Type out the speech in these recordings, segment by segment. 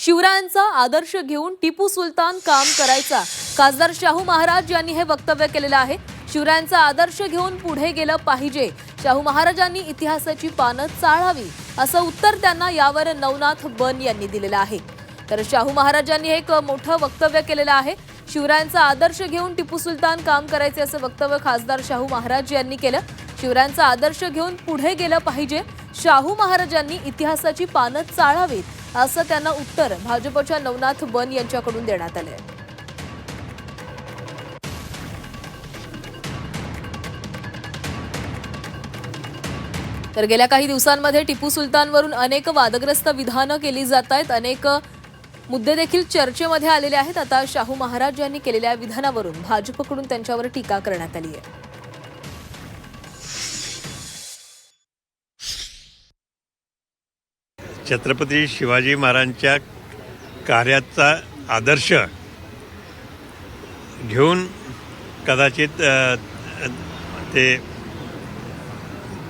शिवरायांचा आदर्श घेऊन टिपू सुलतान काम करायचा। खासदार शाहू महाराज यांनी हे वक्तव्य केलेलं आहे। शिवरायांचा आदर्श घेऊन पुढे गेलं पाहिजे। शाहू महाराजांनी इतिहासाची पानं चाळावी असं उत्तर त्यांना यावर नवनाथ बन यांनी दिलेलं आहे। तर शाहू महाराजांनी एक मोठं वक्तव्य केलेलं आहे। शिवरायांचा आदर्श घेऊन टिपू सुलतान काम करायचे असं वक्तव्य खासदार शाहू महाराज यांनी केलं। शिवरायांचा आदर्श घेऊन पुढे गेलं पाहिजे। शाहू महाराजांनी इतिहासाची पानं चाळावीत असं त्यांना उत्तर भाजपच्या नवनाथ बन यांच्याकडून देण्यात आले। तर गेल्या काही दिवसांमध्ये टिपू सुलतानवरून अनेक वादग्रस्त विधानं केली जात आहेत। अनेक मुद्दे देखील चर्चेमध्ये आलेले आहेत। आता शाहू महाराज यांनी केलेल्या विधानावरून भाजपकडून त्यांच्यावर टीका करण्यात आली आहे। छत्रपती शिवाजी महाराजांच्या कार्याचा आदर्श घेऊन कदाचित ते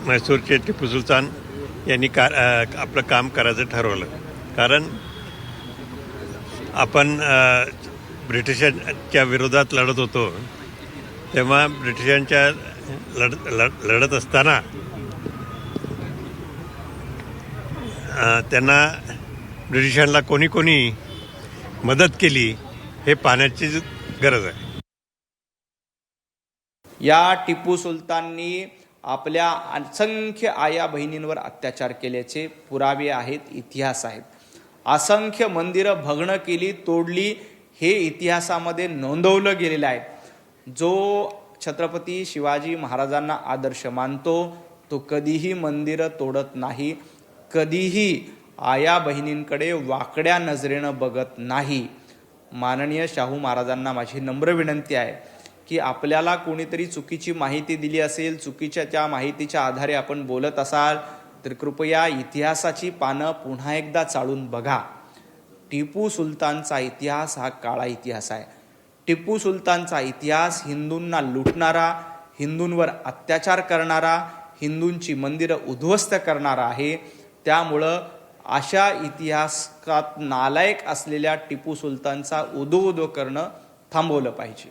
म्हैसूरचे टिपू सुलतान यांनी आपलं काम करायचं ठरवलं। कारण आपण ब्रिटिशांच्या विरोधात लढत होतो, तेव्हा ब्रिटिशांच्या लढत असताना त्यांना ब्रिटिशांना कोणी मदत केली हे पाहण्याची गरज आहे। या टिपू सुलताननी आपल्या असंख्य आया बहिणींवर अत्याचार केल्याचे पुरावे आहेत, इतिहास आहेत। असंख्य मंदिरं भग्न केली, तोडली, हे इतिहासामध्ये नोंदवलं गेलेलं आहे। जो छत्रपती शिवाजी महाराजांना आदर्श मानतो तो कधीही मंदिरं तोडत नाही, कधीही आया बहिणींकडे वाकड्या नजरेनं बघत नाही। माननीय शाहू महाराजांना माझी नम्र विनंती आहे की आपल्याला कोणीतरी चुकीची माहिती दिली असेल, चुकीच्या त्या माहितीच्या आधारे आपण बोलत असाल तर कृपया इतिहासाची पानं पुन्हा एकदा चाळून बघा। टिपू सुलतानचा इतिहास हा काळा इतिहास आहे। टिपू सुलतानचा इतिहास हिंदूंना लुटणारा, हिंदूंवर अत्याचार करणारा, हिंदूंची मंदिरं उद्ध्वस्त करणारा आहे। त्यामुळं अशा इतिहासात नालायक असलेल्या टिपू सुलतानचा उदो करणं थांबवलं पाहिजे।